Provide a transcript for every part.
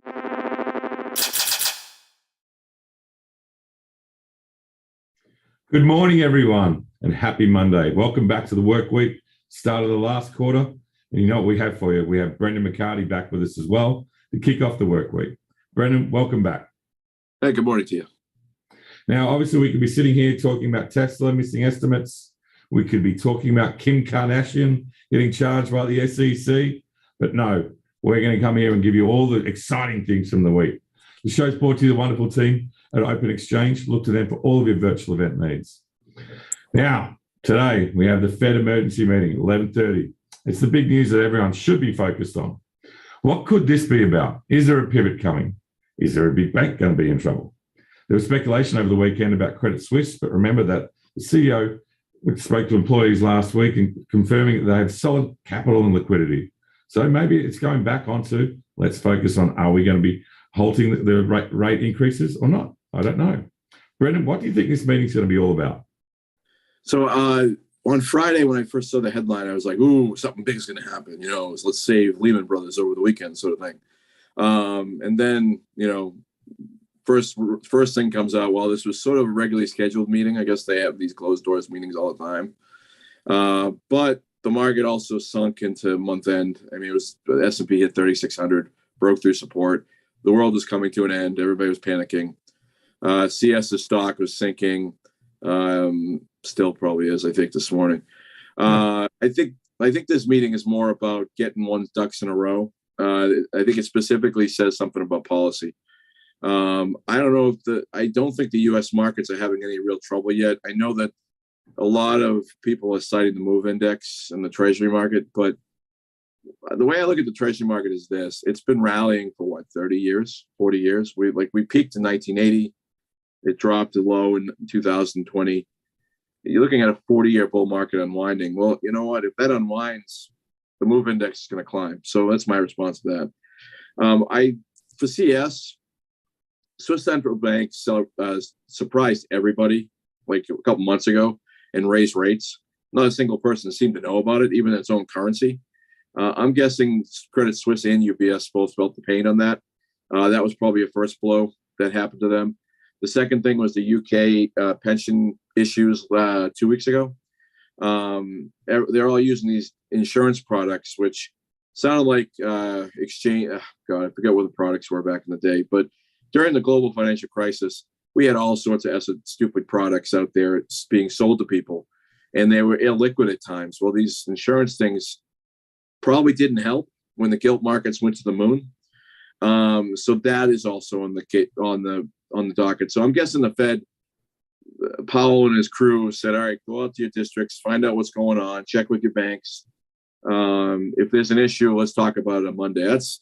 Good morning, everyone, and happy Monday. Welcome back to the work week, start of the last quarter. And you know what we have for you? We have Brendan McCarty back with us as well to kick off the work week. Brendan, welcome back. Hey, good morning to you. Now, obviously, we could be sitting here talking about Tesla missing estimates. We could be talking about Kim Kardashian getting charged by the SEC. But no, we're going to come here and give you all the exciting things from the week. The show's brought to you the wonderful team at Open Exchange. Look to them for all of your virtual event needs. Now, today we have the Fed emergency meeting, 11:30. It's the big news that everyone should be focused on. What could this be about? Is there a pivot coming? Is there a big bank going to be in trouble? There was speculation over the weekend about Credit Suisse, but remember that the CEO spoke to employees last week and confirming that they have solid capital and liquidity. So maybe it's going back onto, let's focus on, are we going to be halting the rate increases or not? I don't know. Brendan, what do you think this meeting's going to be all about? So on Friday, when I first saw the headline, I was like, ooh, something big is going to happen. Let's save Lehman Brothers over the weekend sort of thing. And then, first thing comes out, well, this was sort of a regularly scheduled meeting. I guess they have these closed doors meetings all the time. But the market also sunk into month end. I mean, it was the S&P hit 3,600, broke through support. The world was coming to an end. Everybody was panicking. CS's stock was sinking. Still probably is, I think, this morning. I think this meeting is more about getting one's ducks in a row. I think it specifically says something about policy. I don't think the U.S. markets are having any real trouble yet. I know that a lot of people are citing the MOVE index and the Treasury market, but the way I look at the Treasury market is this: it's been rallying for 30 years, 40 years. We peaked in 1980. It dropped to low in 2020. You're looking at a 40-year bull market unwinding. Well, you know what? If that unwinds, the MOVE index is going to climb. So that's my response to that. For CS, Swiss Central Bank surprised everybody like a couple months ago and raised rates. Not a single person seemed to know about it, even its own currency. I'm guessing Credit Suisse and UBS both felt the pain on that. That was probably a first blow that happened to them. The second thing was the UK pension issues 2 weeks ago. They're all using these insurance products, which sounded like exchange. God, I forget what the products were back in the day. But during the global financial crisis, we had all sorts of stupid products out there being sold to people, and they were illiquid at times. Well, these insurance things probably didn't help when the gilt markets went to the moon. So that is also on the docket. So I'm guessing the Fed, Powell and his crew said, all right, go out to your districts, find out what's going on, check with your banks. If there's an issue, let's talk about it on Monday. That's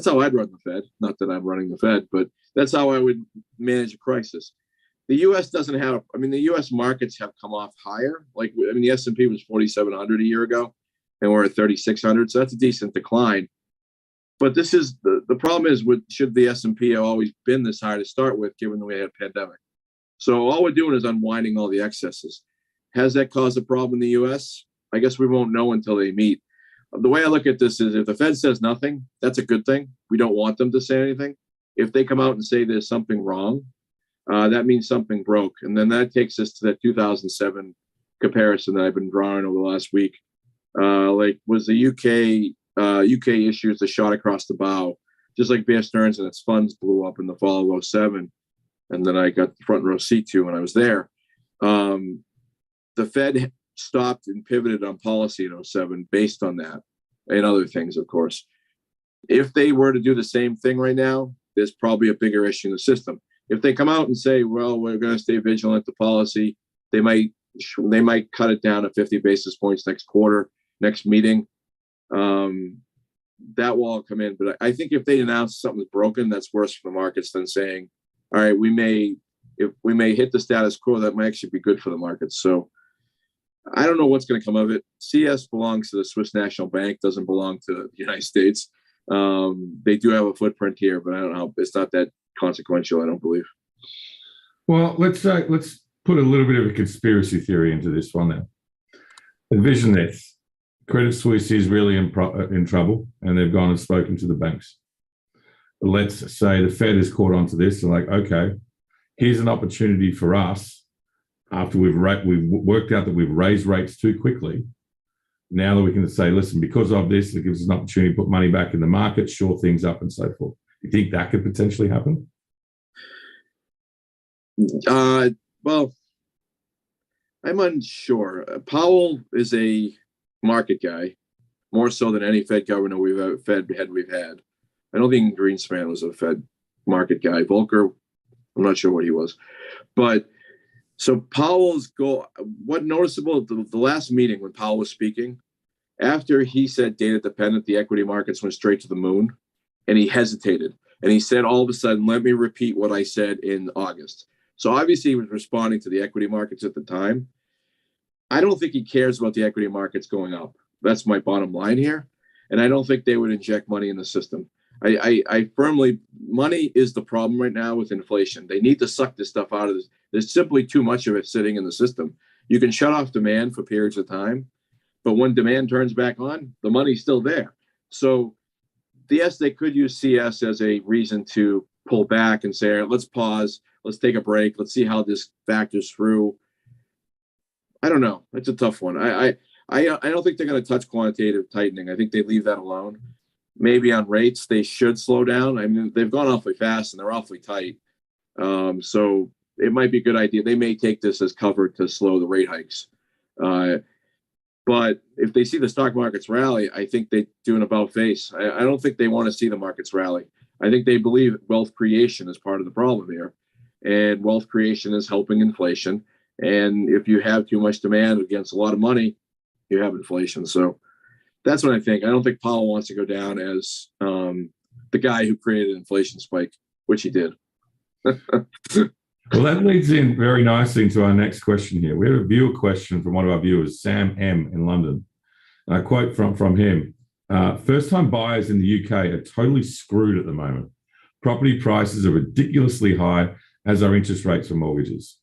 how I'd run the Fed. Not that I'm running the Fed, but that's how I would manage a crisis. The U.S. doesn't have, the U.S. markets have come off higher. The S&P was 4,700 a year ago, and we're at 3,600. So that's a decent decline. But this is the problem is, should the S&P have always been this high to start with, given that we had a pandemic? So all we're doing is unwinding all the excesses. Has that caused a problem in the U.S.? I guess we won't know until they meet. The way I look at this is if the Fed says nothing, that's a good thing. We don't want them to say anything. If they come out and say there's something wrong, that means something broke. And then that takes us to that 2007 comparison that I've been drawing over the last week. Was the UK issues the shot across the bow, just like Bear Stearns and its funds blew up in the fall of 2007. And then I got the front row seat to when I was there. The Fed stopped and pivoted on policy in 2007 based on that and other things, of course. If they were to do the same thing right now, there's probably a bigger issue in the system. If they come out and say, well, we're going to stay vigilant to policy, they might cut it down to 50 basis points next quarter, next meeting. That will all come in. But I think if they announce something's broken, that's worse for the markets than saying, all right, if we may hit the status quo, that might actually be good for the markets. So I don't know what's going to come of it. CS belongs to the Swiss National Bank, doesn't belong to the United States. They do have a footprint here, but I don't know. It's not that consequential, I don't believe. Well, let's put a little bit of a conspiracy theory into this one now. Envision this. Credit Suisse is really in trouble, and they've gone and spoken to the banks. let's say the Fed has caught on to this and like, okay, here's an opportunity for us after we've worked out that we've raised rates too quickly. Now that we can say, listen, because of this, it gives us an opportunity to put money back in the market, shore things up and so forth. You think that could potentially happen? Well, I'm unsure. Powell is a market guy, more so than any Fed governor we've had. I don't think Greenspan was a Fed market guy. Volcker, I'm not sure what he was. But so Powell's goal, what noticeable, the last meeting when Powell was speaking, after he said data dependent, the equity markets went straight to the moon, and he hesitated. And he said all of a sudden, let me repeat what I said in August. So obviously he was responding to the equity markets at the time. I don't think he cares about the equity markets going up. That's my bottom line here. And I don't think they would inject money in the system. I firmly, money is the problem right now with inflation. They need to suck this stuff out of this. There's simply too much of it sitting in the system. You can shut off demand for periods of time, but when demand turns back on, the money's still there. So yes, they could use CS as a reason to pull back and say, let's pause, let's take a break, let's see how this factors through. I don't know. It's a tough one. I don't think they're going to touch quantitative tightening. I think they leave that alone. Maybe on rates, they should slow down. I mean, they've gone awfully fast and they're awfully tight. So it might be a good idea. They may take this as cover to slow the rate hikes. But if they see the stock markets rally, I think they do an about face. I don't think they want to see the markets rally. I think they believe wealth creation is part of the problem here. And wealth creation is helping inflation. And if you have too much demand against a lot of money, you have inflation. So that's what I think. I don't think Powell wants to go down as the guy who created an inflation spike, which he did. Well, that leads in very nicely into our next question here. We have a viewer question from one of our viewers, Sam M. in London. And I quote from him, first-time buyers in the UK are totally screwed at the moment. Property prices are ridiculously high, as are interest rates for mortgages.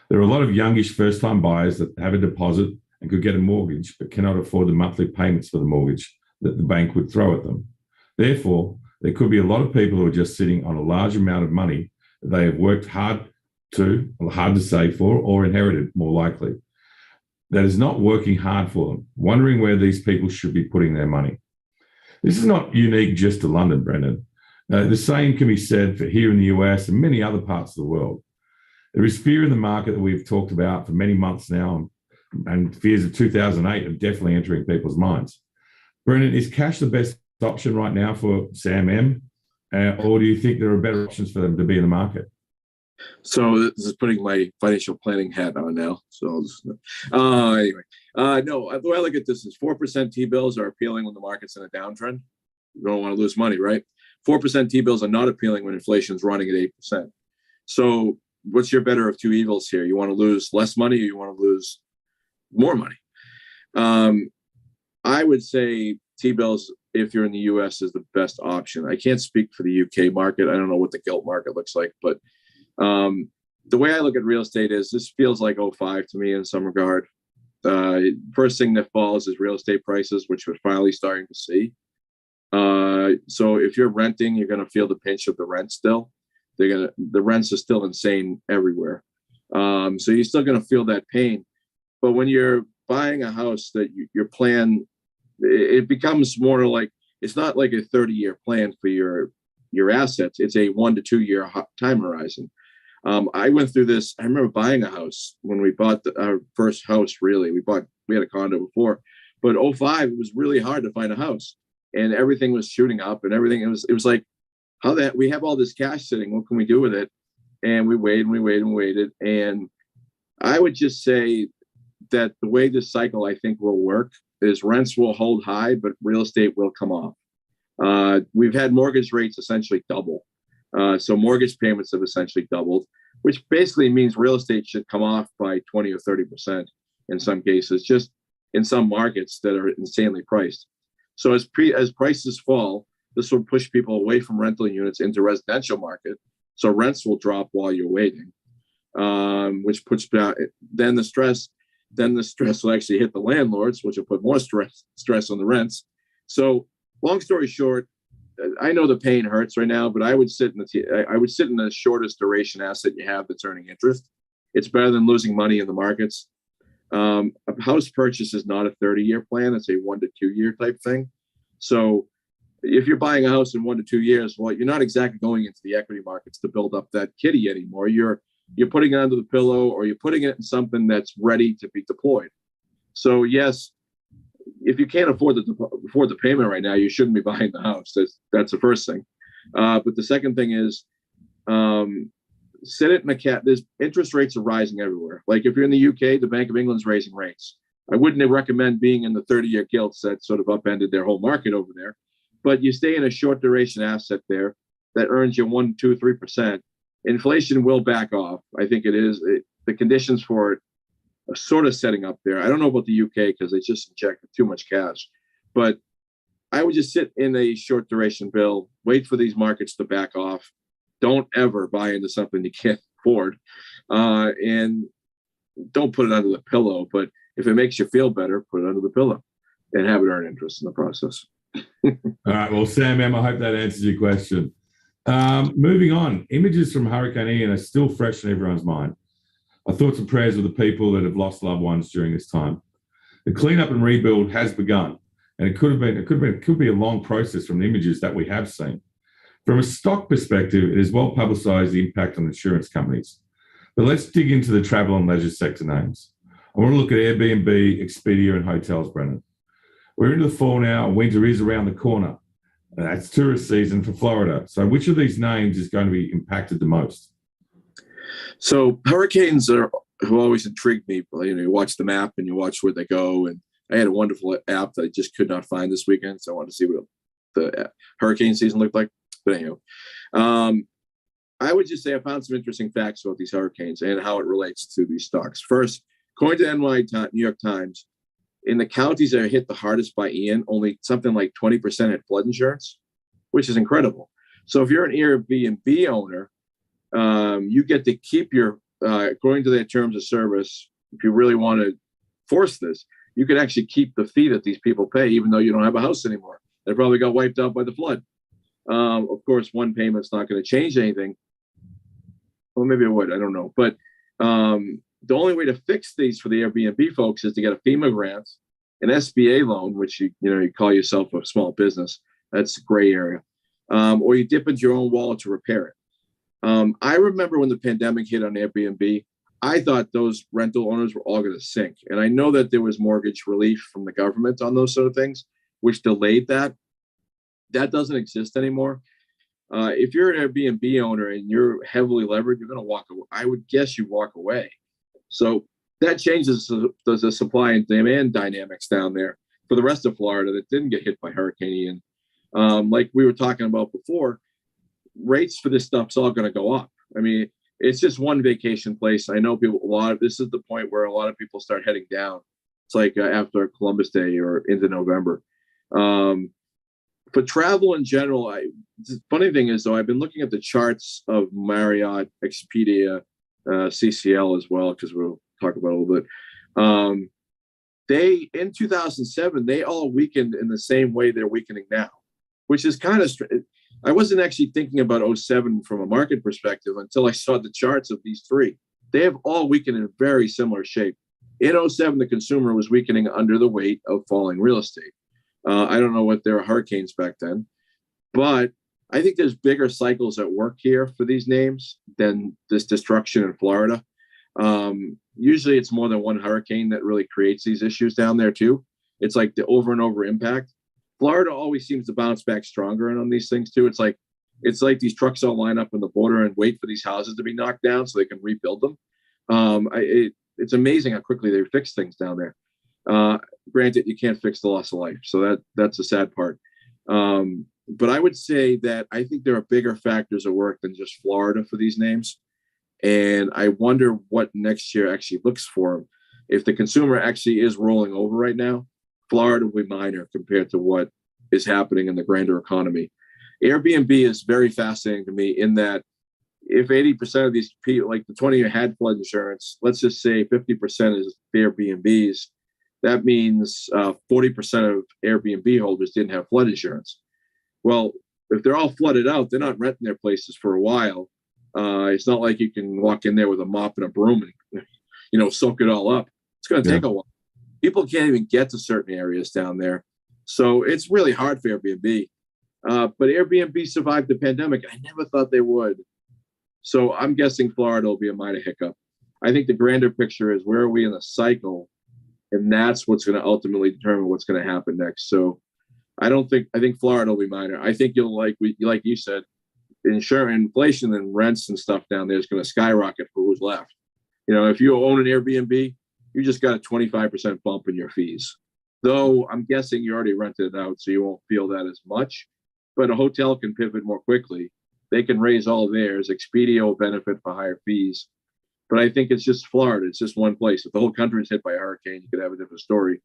There are a lot of youngish first-time buyers that have a deposit and could get a mortgage, but cannot afford the monthly payments for the mortgage that the bank would throw at them. Therefore, there could be a lot of people who are just sitting on a large amount of money that they have worked hard to save for, or inherited, more likely, that is not working hard for them, wondering where these people should be putting their money. This is not unique just to London, Brendan. The same can be said for here in the US and many other parts of the world. There is fear in the market that we've talked about for many months now, and fears of 2008 are definitely entering people's minds. Brendan, is cash the best option right now for Sam M? Or do you think there are better options for them to be in the market? So this is putting my financial planning hat on now. So anyway, no, the way I look at this is 4% T-bills are appealing when the market's in a downtrend. You don't want to lose money, right? 4% T-bills are not appealing when inflation's running at 8%. So what's your better of two evils here? You want to lose less money, or you want to lose more money? I would say T-bills, if you're in the US, is the best option. I can't speak for the UK market. I don't know what the gilt market looks like, but the way I look at real estate is this feels like 05 to me in some regard. First thing that falls is real estate prices, which we're finally starting to see. So if you're renting, you're going to feel the pinch of the rent still. The rents are still insane everywhere. So you're still going to feel that pain. But when you're buying a house, that your plan, it becomes more like, it's not like a 30-year plan for your assets. It's a 1 to 2 year time horizon. I went through this. I remember buying a house when we bought our first house. Really, we had a condo before, but 05, it was really hard to find a house, and everything was shooting up, and everything. It was like, how that we have all this cash sitting. What can we do with it? And we waited and we waited and waited. And I would just say that the way this cycle, I think, will work is rents will hold high, but real estate will come off. We've had mortgage rates essentially double. So mortgage payments have essentially doubled, which basically means real estate should come off by 20 or 30% in some cases, just in some markets that are insanely priced. So as prices fall, this will push people away from rental units into residential market. So rents will drop while you're waiting, which puts down, then the stress will actually hit the landlords, which will put more stress on the rents. So long story short, I know the pain hurts right now, but I would sit in the shortest duration asset you have that's earning interest. It's better than losing money in the markets. A house purchase is not a 30-year plan. It's a 1 to 2 year type thing. So if you're buying a house in 1 to 2 years, well, you're not exactly going into the equity markets to build up that kitty anymore. You're putting it under the pillow, or you're putting it in something that's ready to be deployed. So yes, if you can't afford the payment right now, you shouldn't be buying the house. That's the first thing. But the second thing is, sit it in a cat. There's interest rates are rising everywhere. Like if you're in the UK, the Bank of England's raising rates. I wouldn't recommend being in the 30-year gilts that sort of upended their whole market over there. But you stay in a short duration asset there that earns you 1, 2, 3%. Inflation will back off. I think it is. The conditions for it are sort of setting up there. I don't know about the UK because they just injected too much cash. But I would just sit in a short duration bill, wait for these markets to back off. Don't ever buy into something you can't afford. And don't put it under the pillow. But if it makes you feel better, put it under the pillow and have it earn interest in the process. All right. Well, Sam M, I hope that answers your question. Moving on, images from Hurricane Ian are still fresh in everyone's mind. Our thoughts and prayers with the people that have lost loved ones during this time. The cleanup and rebuild has begun, and it could be a long process from the images that we have seen. From a stock perspective, it is well publicised the impact on insurance companies. But let's dig into the travel and leisure sector names. I want to look at Airbnb, Expedia, and hotels, Brennan. We're into the fall now, and winter is around the corner. That's tourist season for Florida. So which of these names is going to be impacted the most? So hurricanes have always intrigued me. You watch the map and you watch where they go. And I had a wonderful app that I just could not find this weekend. So I wanted to see what the hurricane season looked like. But anyhow, I would just say I found some interesting facts about these hurricanes and how it relates to these stocks. First, according to New York Times, in the counties that are hit the hardest by Ian, only something like 20% had flood insurance, which is incredible. So if you're an Airbnb owner, you get to keep your, according to their terms of service, if you really want to force this, you could actually keep the fee that these people pay, even though you don't have a house anymore. They probably got wiped out by the flood. Of course, one payment's not going to change anything. Well, maybe it would. I don't know. But the only way to fix these for the Airbnb folks is to get a FEMA grant, an SBA loan, which you call yourself a small business. That's a gray area. Or you dip into your own wallet to repair it. I remember when the pandemic hit on Airbnb, I thought those rental owners were all going to sink. And I know that there was mortgage relief from the government on those sort of things, which delayed that. That doesn't exist anymore. If you're an Airbnb owner and you're heavily levered, you're going to walk away. I would guess you walk away. So that changes the supply and demand dynamics down there for the rest of Florida that didn't get hit by Hurricane Ian. Like we were talking about before, rates for this stuff's all going to go up. I mean, it's just one vacation place. I know this is the point where a lot of people start heading down. It's like after Columbus Day or into November. For travel in general, the funny thing is, though, I've been looking at the charts of Marriott, Expedia, CCL as well, because we'll talk about it a little bit. They, in 2007, they all weakened in the same way they're weakening now, which is kind of strange. I wasn't actually thinking about 07 from a market perspective until I saw the charts of these three. They have all weakened in very similar shape. In 07, the consumer was weakening under the weight of falling real estate. I don't know what there were hurricanes back then, but I think there's bigger cycles at work here for these names than this destruction in Florida. Usually it's more than one hurricane that really creates these issues down there too. It's like the over and over impact. Florida always seems to bounce back stronger on these things too. It's like these trucks all line up on the border and wait for these houses to be knocked down so they can rebuild them. It's amazing how quickly they fix things down there. Granted, you can't fix the loss of life, so that's a sad part. But I would say that I think there are bigger factors at work than just Florida for these names, and I wonder what next year actually looks for them. If the consumer actually is rolling over right now, Florida will be minor compared to what is happening in the grander economy. Airbnb is very fascinating to me in that if 80% of these people, like the 20 who had flood insurance, let's just say 50% is Airbnbs. That means 40% of Airbnb holders didn't have flood insurance. Well, if they're all flooded out, they're not renting their places for a while. It's not like you can walk in there with a mop and a broom and, soak it all up. It's going to take a while. People can't even get to certain areas down there. So it's really hard for Airbnb. But Airbnb survived the pandemic. I never thought they would. So I'm guessing Florida will be a minor hiccup. I think the grander picture is where are we in the cycle? And that's what's going to ultimately determine what's going to happen next. So I think Florida will be minor. I think like you said, inflation and rents and stuff down there is going to skyrocket for who's left. If you own an Airbnb, you just got a 25% bump in your fees. Though I'm guessing you already rented it out, so you won't feel that as much. But a hotel can pivot more quickly. They can raise all theirs. Expedia will benefit for higher fees. But I think it's just Florida. It's just one place. If the whole country is hit by a hurricane, you could have a different story.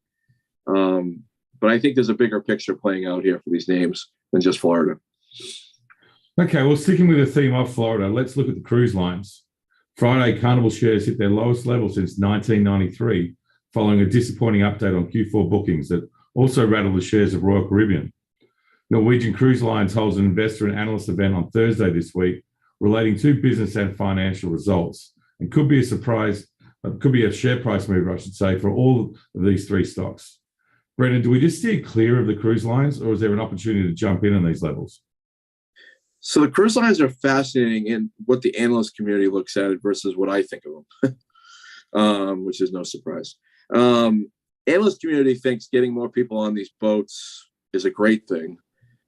But I think there's a bigger picture playing out here for these names than just Florida. Okay, well, sticking with the theme of Florida, let's look at the cruise lines. Friday, Carnival shares hit their lowest level since 1993, following a disappointing update on Q4 bookings that also rattled the shares of Royal Caribbean. Norwegian Cruise Lines holds an investor and analyst event on Thursday this week relating to business and financial results, and could be a share price move, I should say, for all of these three stocks. Brendan, do we just steer clear of the cruise lines, or is there an opportunity to jump in on these levels? So the cruise lines are fascinating in what the analyst community looks at it versus what I think of them, which is no surprise. Analyst community thinks getting more people on these boats is a great thing.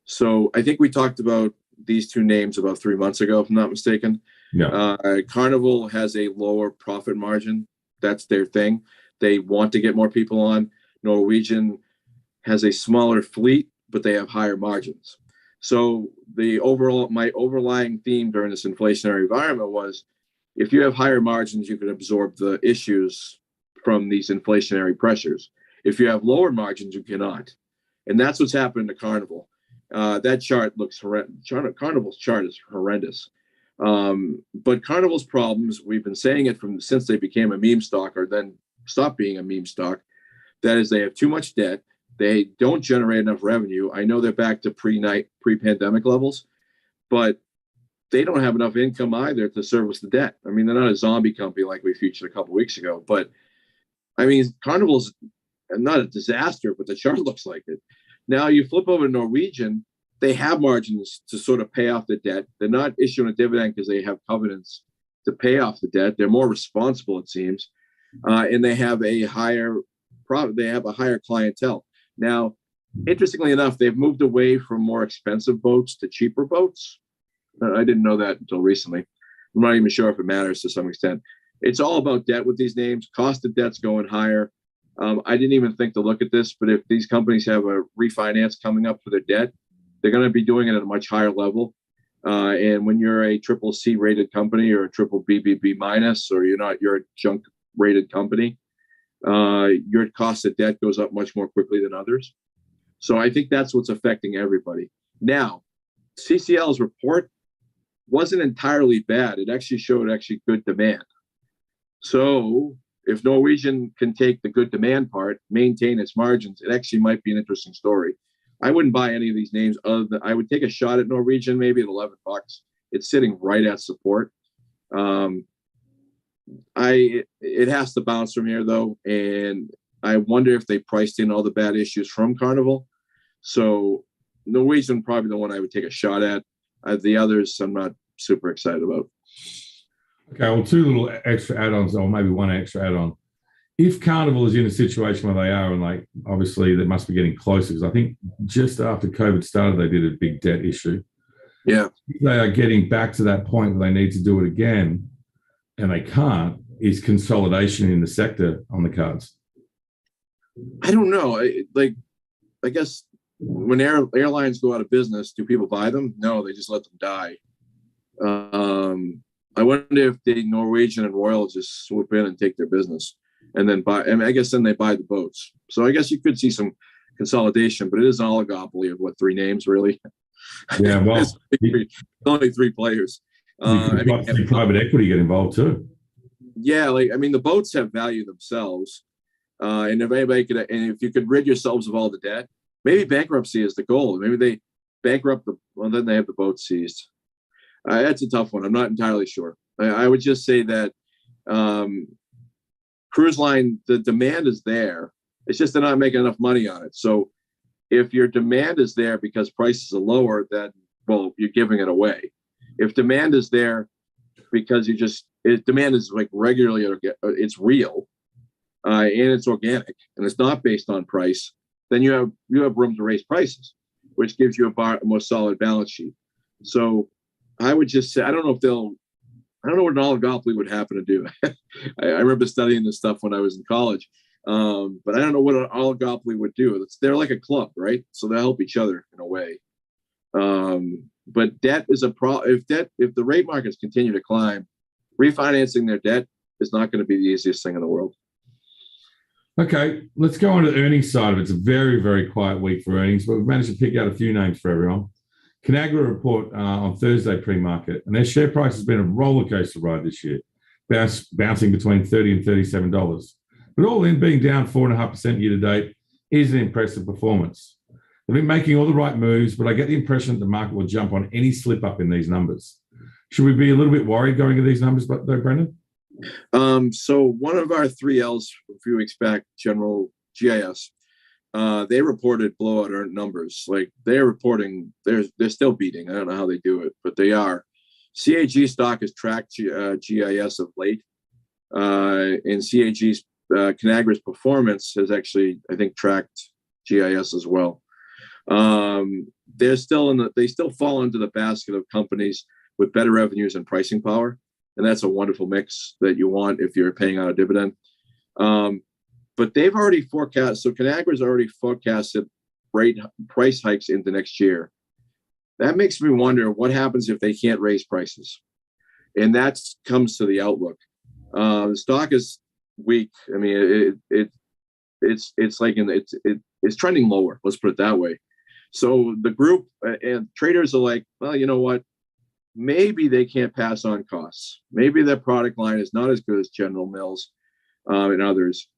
So I think we talked about these two names about 3 months ago, if I'm not mistaken. Yeah. Carnival has a lower profit margin. That's their thing. They want to get more people on. Norwegian has a smaller fleet, but they have higher margins. So my overlying theme during this inflationary environment was, if you have higher margins, you can absorb the issues from these inflationary pressures. If you have lower margins, you cannot. And that's what's happened to Carnival. That chart looks horrendous. Carnival's chart is horrendous. But Carnival's problems, we've been saying it since they became a meme stock, or then stopped being a meme stock. That is, they have too much debt. They don't generate enough revenue. I know they're back to pre-pandemic levels, but they don't have enough income either to service the debt. I mean, they're not a zombie company like we featured a couple of weeks ago, but I mean, Carnival's not a disaster, but the chart looks like it. Now you flip over to Norwegian, they have margins to sort of pay off the debt. They're not issuing a dividend because they have covenants to pay off the debt. They're more responsible, it seems, and they have a higher clientele. Now, interestingly enough, they've moved away from more expensive boats to cheaper boats. I didn't know that until recently. I'm not even sure if it matters to some extent. It's all about debt with these names. Cost of debt's going higher. I didn't even think to look at this, but if these companies have a refinance coming up for their debt, they're going to be doing it at a much higher level. And when you're a triple C rated company or a triple BBB minus, or you're a junk rated company, your cost of debt goes up much more quickly than others. So I think that's what's affecting everybody. Now, CCL's report wasn't entirely bad. It actually showed good demand. So if Norwegian can take the good demand part, maintain its margins, it actually might be an interesting story. I wouldn't buy any of these names other than I would take a shot at Norwegian, maybe at $11. It's sitting right at support. It has to bounce from here though, and I wonder if they priced in all the bad issues from Carnival. So Norwegian probably the one I would take a shot at. The others I'm not super excited about. Okay, well, two little extra add-ons, or maybe one extra add-on. If Carnival is in a situation where they are, and like obviously they must be getting closer, because I think just after COVID started, they did a big debt issue. Yeah, if they are getting back to that point where they need to do it again, and they can't, is consolidation in the sector on the cards? I don't know. I guess when airlines go out of business, do people buy them? No, they just let them die. I wonder if the Norwegian and Royal just swoop in and take their business and then buy. I mean, I guess then they buy the boats. So I guess you could see some consolidation, but it is an oligopoly of what, 3 names really? Yeah, well, only 3 players. Private equity get involved too. Yeah, the boats have value themselves, and if anybody could, and if you could rid yourselves of all the debt, maybe bankruptcy is the goal. Maybe bankrupt then they have the boat seized. That's a tough one. I'm not entirely sure. I would just say that cruise line, the demand is there. It's just they're not making enough money on it. So if your demand is there because prices are lower, then, well, you're giving it away. If demand is there because demand is like regularly, it's real, and it's organic, and it's not based on price, then you have room to raise prices, which gives you a more solid balance sheet. So I would just say, I don't know what an oligopoly would happen to do. I remember studying this stuff when I was in college, but I don't know what an oligopoly would do. They're like a club, right? So they help each other in a way. But debt is a problem. If the rate markets continue to climb, refinancing their debt is not going to be the easiest thing in the world. Okay, let's go on to the earnings side of it. It's a very, very quiet week for earnings, but we've managed to pick out a few names for everyone. Conagra report on Thursday pre-market, and their share price has been a roller coaster ride this year, bouncing between $30 and $37. But all in, being down 4.5% year to date is an impressive performance. They've been making all the right moves, but I get the impression that the market will jump on any slip up in these numbers. Should we be a little bit worried going into these numbers, though, Brendan? So one of our 3Ls a few weeks back, General GIS, they reported blowout earned numbers. Like they're reporting, they're still beating. I don't know how they do it, but they are. CAG stock has tracked GIS of late, and CAG's Conagra's performance has actually, I think, tracked GIS as well. They're still they still fall into the basket of companies with better revenues and pricing power, and that's a wonderful mix that you want if you're paying out a dividend. But they've already forecast, so Conagra's already forecasted price hikes into next year. That makes me wonder what happens if they can't raise prices, and that comes to the outlook. The stock is weak. I mean, it's like it's trending lower. Let's put it that way. So the group and traders are like, well, you know what? Maybe they can't pass on costs. Maybe their product line is not as good as General Mills and others.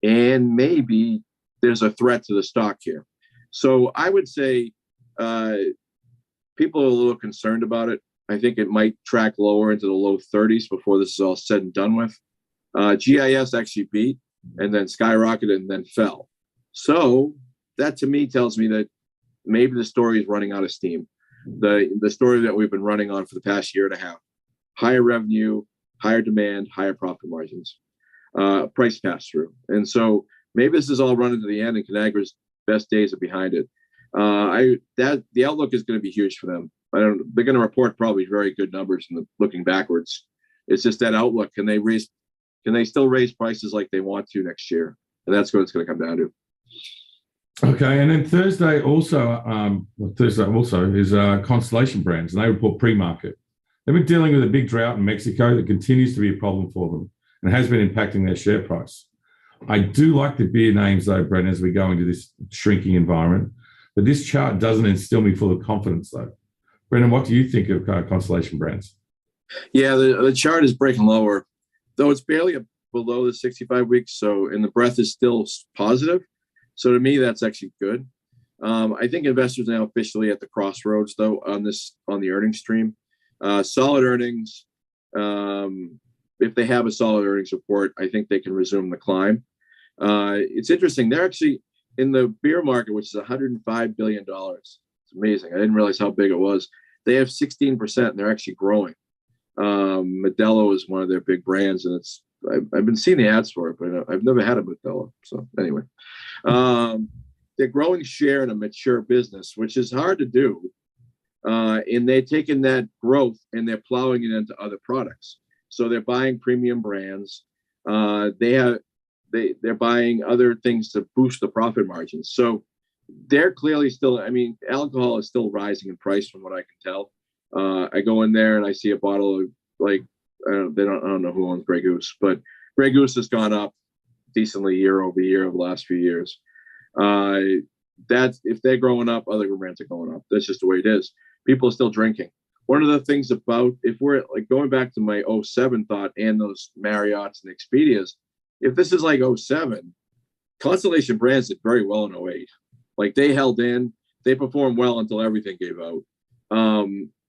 And maybe there's a threat to the stock here. So I would say people are a little concerned about it. I think it might track lower into the low 30s before this is all said and done with. GIS actually beat and then skyrocketed and then fell. So that to me tells me that maybe the story is running out of steam. The story that we've been running on for the past year and a half: higher revenue, higher demand, higher profit margins, price pass through. And so maybe this is all running to the end and Conagra's best days are behind it. The outlook is going to be huge for them. They're going to report probably very good numbers looking backwards. It's just that outlook. Can they still raise prices like they want to next year? And that's what it's going to come down to. Okay, and then Thursday also is Constellation Brands, and they report pre-market. They've been dealing with a big drought in Mexico that continues to be a problem for them and has been impacting their share price. I do like the beer names, though, Brendan, as we go into this shrinking environment, but this chart doesn't instill me full of confidence, though. Brendan, what do you think of Constellation Brands? Yeah, the chart is breaking lower, though it's barely below the 65 weeks, and the breadth is still positive. So to me, that's actually good. I think investors are now officially at the crossroads, though, on the earnings stream. Solid earnings. If they have a solid earnings report, I think they can resume the climb. It's interesting. They're actually in the beer market, which is $105 billion. It's amazing. I didn't realize how big it was. They have 16%, and they're actually growing. Modelo is one of their big brands, and I've been seeing the ads for it, but I've never had a Modelo. So anyway. They're growing share in a mature business, which is hard to do. And they're taking that growth and they're plowing it into other products. So they're buying premium brands. They're buying other things to boost the profit margins. So they're clearly still, alcohol is still rising in price from what I can tell. I go in there and I see a bottle of I don't know who owns Grey Goose, but Grey Goose has gone up decently year over year over the last few years. That's if they're growing up, other brands are going up. That's just the way it is. People are still drinking. One of the things about, if we're like going back to my 07 thought and those Marriotts and Expedias, if this is like 07, Constellation Brands did very well in 08. Like they held in, they performed well until everything gave out.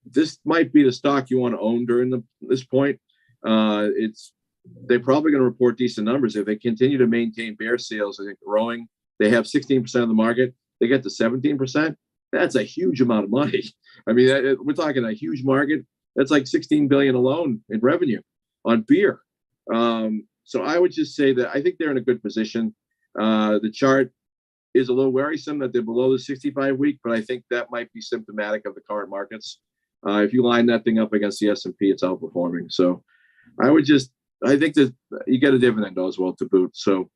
This might be the stock you want to own during this point. They're probably going to report decent numbers if they continue to maintain bear sales. I think growing, they have 16% of the market. They get to 17%. That's a huge amount of money. I mean, we're talking a huge market. That's like 16 billion alone in revenue on beer. So I would just say that I think they're in a good position. The chart is a little worrisome that they're below the 65-week, but I think that might be symptomatic of the current markets. If you line that thing up against the S&P, it's outperforming. So I think that you get a dividend as well to boot. So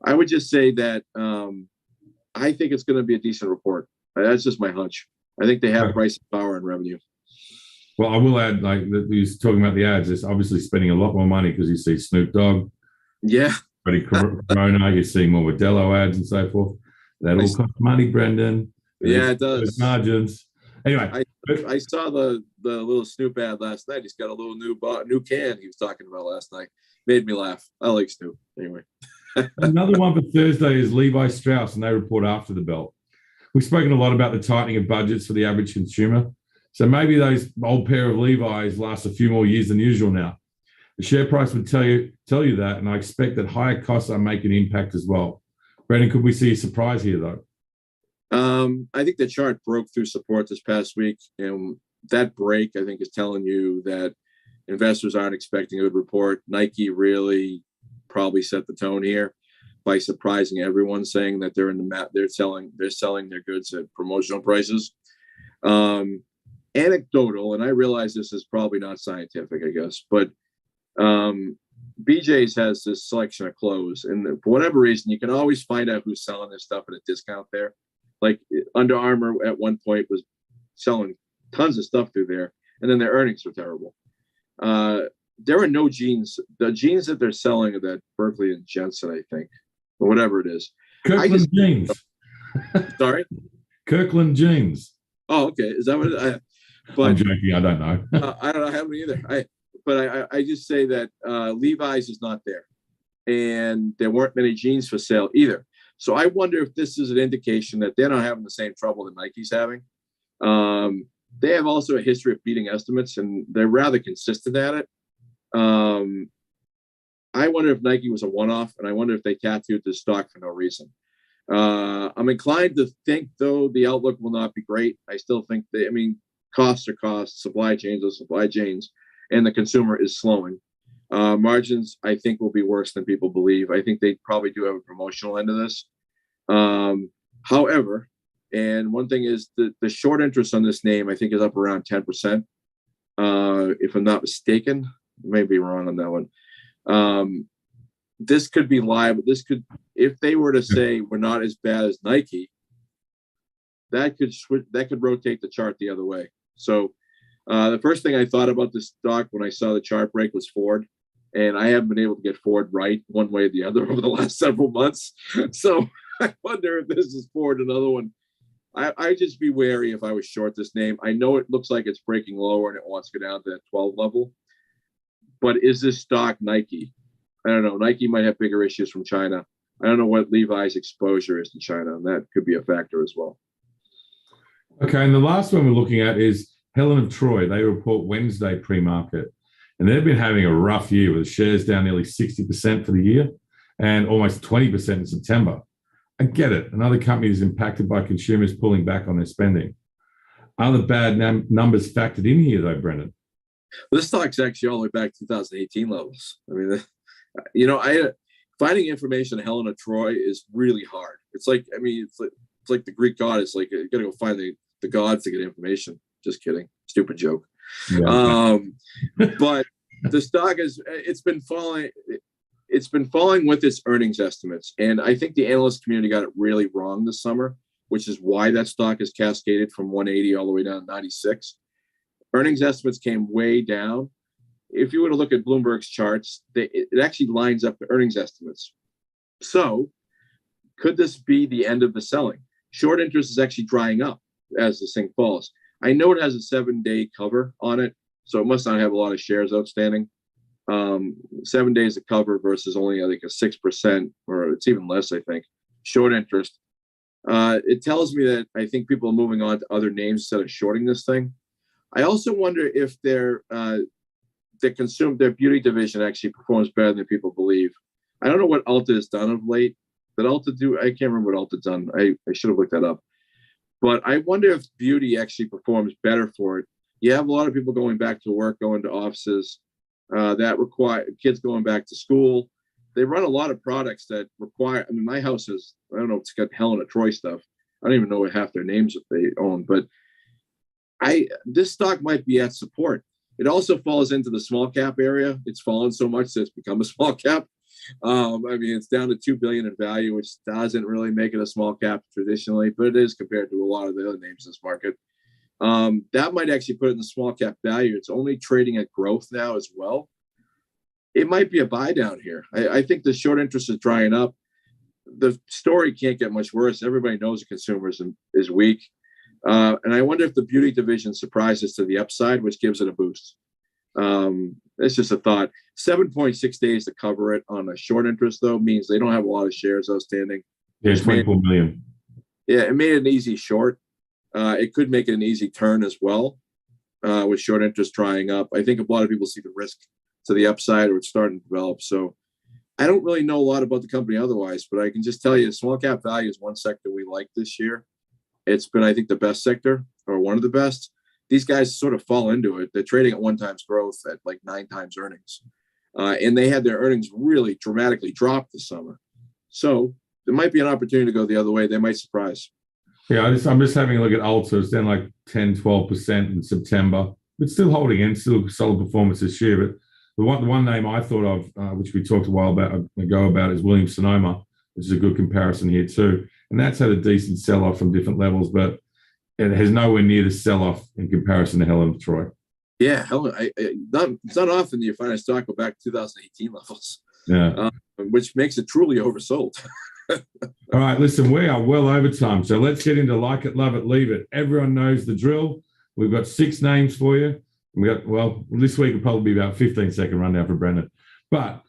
I would just say that I think it's going to be a decent report. That's just my hunch. I think they have pricing power and revenue. Well, I will add, like he's talking about the ads, it's obviously spending a lot more money because you see Snoop Dogg. Yeah. Corona, you're seeing more Modelo ads and so forth. That all costs money, Brendan. Yeah, it does. Margins. Anyway. I saw the little Snoop ad last night. He's got a little new can he was talking about last night. Made me laugh. I like Snoop. Anyway. Another one for Thursday is Levi Strauss, and they report after the bell. We've spoken a lot about the tightening of budgets for the average consumer. So maybe those old pair of Levi's last a few more years than usual now. The share price would tell you that, and I expect that higher costs are making an impact as well. Brendan, could we see a surprise here, though? I think the chart broke through support this past week, and that break, I think, is telling you that investors aren't expecting a good report. Nike really probably set the tone here by surprising everyone, saying that they're selling their goods at promotional prices. Anecdotal, and I realize this is probably not scientific, I guess, but BJ's has this selection of clothes, and for whatever reason, you can always find out who's selling their stuff at a discount there. Like Under Armour at one point was selling tons of stuff through there, and then their earnings were terrible. There are no jeans. The jeans that they're selling are that Berkeley and Jensen, I think, or whatever it is. Kirkland jeans. Sorry? Kirkland jeans. Oh, okay. Is that what I'm joking. I don't know. I don't know. I haven't either. I just say that Levi's is not there, and there weren't many jeans for sale either. So I wonder if this is an indication that they're not having the same trouble that Nike's having. They have also a history of beating estimates, and they're rather consistent at it. I wonder if Nike was a one-off, and I wonder if they tattooed this stock for no reason. I'm inclined to think, though, the outlook will not be great. I still think costs are costs, supply chains are supply chains, and the consumer is slowing. Margins, I think, will be worse than people believe. I think they probably do have a promotional end of this. However, and one thing is the short interest on this name, I think, is up around 10%. If I'm not mistaken, may be wrong on that one. This could be live. If they were to say we're not as bad as Nike, that could rotate the chart the other way. So the first thing I thought about this stock when I saw the chart break was Ford, and I haven't been able to get Ford right one way or the other over the last several months. So I wonder if this is Ford, another one. I'd just be wary if I was short this name. I know it looks like it's breaking lower and it wants to go down to that 12 level, but is this stock Nike? I don't know. Nike might have bigger issues from China. I don't know what Levi's exposure is to China, and that could be a factor as well. Okay, and the last one we're looking at is Helen of Troy. They report Wednesday pre-market, and they've been having a rough year with shares down nearly 60% for the year and almost 20% in September. I get it. Another company is impacted by consumers pulling back on their spending. Are the bad numbers factored in here, though, Brendan? This stock's actually all the way back to 2018 levels. I mean, finding information on Helen of Troy is really hard. It's like the Greek god. It's like you got to go find the gods to get information. Just kidding. Stupid joke. Yeah. But the stock it's been falling. It's been falling with its earnings estimates. And I think the analyst community got it really wrong this summer, which is why that stock has cascaded from 180 all the way down to 96. Earnings estimates came way down. If you were to look at Bloomberg's charts, it actually lines up the earnings estimates. So could this be the end of the selling? Short interest is actually drying up as this thing falls. I know it has a 7-day cover on it, so it must not have a lot of shares outstanding. 7 days of cover versus only, I think, a 6%, or it's even less, I think, short interest. It tells me that I think people are moving on to other names instead of shorting this thing. I also wonder if their beauty division actually performs better than people believe. I don't know what Ulta has done of late. Did Ulta do? I can't remember what Ulta done. I should have looked that up. But I wonder if beauty actually performs better for it. You have a lot of people going back to work, going to offices that require kids going back to school. They run a lot of products that require. I mean, my house is. I don't know. It's got Helen of Troy stuff. I don't even know what half their names that they own. But this stock might be at support. It also falls into the small cap area. It's fallen so much that it's become a small cap. I mean, it's down to $2 billion in value, which doesn't really make it a small cap traditionally, but it is compared to a lot of the other names in this market. That might actually put it in the small cap value. It's only trading at growth now as well. It might be a buy down here. I think the short interest is drying up. The story can't get much worse. Everybody knows the consumer is weak. And I wonder if the beauty division surprises to the upside, which gives it a boost. It's just a thought. 7.6 days to cover it on a short interest, though, means they don't have a lot of shares outstanding. Yeah, 24 million. Yeah, it made it an easy short. It could make it an easy turn as well, with short interest drying up. I think a lot of people see the risk to the upside, or it's starting to develop. So I don't really know a lot about the company otherwise, but I can just tell you small cap value is one sector we like this year. It's been, I think, the best sector, or one of the best. These guys sort of fall into it. They're trading at 1 times growth at like 9 times earnings. And they had their earnings really dramatically drop this summer. So there might be an opportunity to go the other way. They might surprise. Yeah, I'm just having a look at Ulta. It's down like 10, 12% in September. It's still holding in, still solid performance this year. But the one name I thought of, which we talked a while ago about, is Williams-Sonoma, which is a good comparison here too. And that's had a decent sell-off from different levels, but it has nowhere near the sell-off in comparison to Helen of Troy. Yeah, Helen. It's not often you find a stock go back to 2018 levels. Yeah, which makes it truly oversold. All right, listen, we are well over time, so let's get into like it, love it, leave it. Everyone knows the drill. We've got 6 names for you. This week will probably be about 15-second rundown for Brendan. But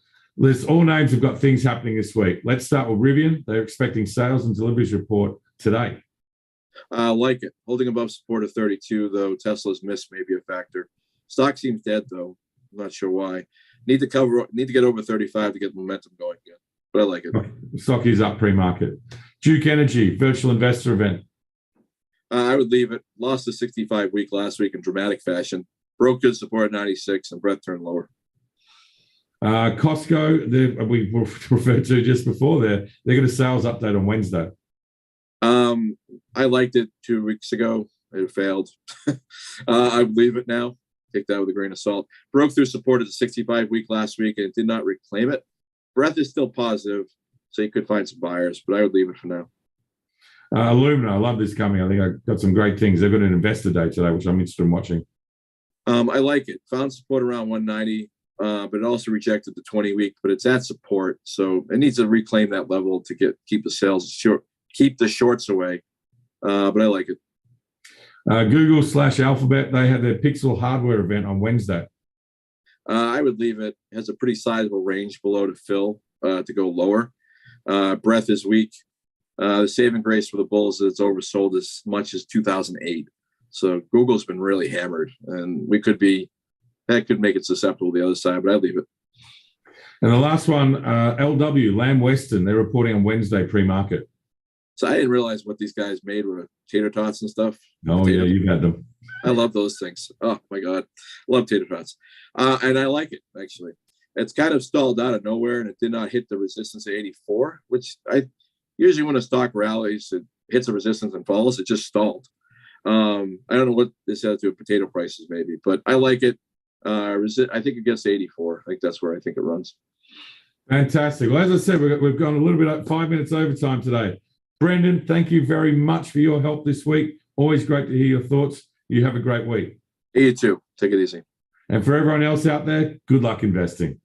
all names have got things happening this week. Let's start with Rivian. They're expecting sales and deliveries report today. Like it. Holding above support of 32, though Tesla's miss may be a factor. Stock seems dead, though. I'm not sure why. Need to get over 35 to get momentum going again. But I like it. Stock is up pre-market. Duke Energy, virtual investor event. I would leave it. Lost a 65-week last week in dramatic fashion. Broke good support at 96 and breadth turned lower. Costco, we referred to just before there. They got a sales update on Wednesday. I liked it 2 weeks ago. It failed. I would leave it now. Take that with a grain of salt. Broke through support at the 65-week last week and it did not reclaim it. Breadth is still positive, so you could find some buyers, but I would leave it for now. Illumina, I love this coming. I think I've got some great things. They've got an investor day today, which I'm interested in watching. I like it. Found support around 190, but it also rejected the 20-week, but it's at support, so it needs to reclaim that level to keep the sales short, keep the shorts away. But I like it. Google/Alphabet, they had their Pixel hardware event on Wednesday. I would leave it. It has a pretty sizable range below to fill to go lower. Breadth is weak. The saving grace for the bulls is it's oversold as much as 2008. So Google's been really hammered, and that could make it susceptible to the other side, but I'd leave it. And the last one, LW, Lamb Weston, they're reporting on Wednesday pre-market. So I didn't realize what these guys made with tater tots and stuff. Oh, yeah, you've had them. I love those things. Oh, my God. Love tater tots. And I like it, actually. It's kind of stalled out of nowhere, and it did not hit the resistance at 84, which usually when a stock rallies, it hits a resistance and falls. It just stalled. I don't know what this has to do with potato prices, maybe, but I like it. I think it gets to 84. I think that's where I think it runs. Fantastic. Well, as I said, we've gone a little bit 5 minutes overtime today. Brendan, thank you very much for your help this week. Always great to hear your thoughts. You have a great week. You too. Take it easy. And for everyone else out there, good luck investing.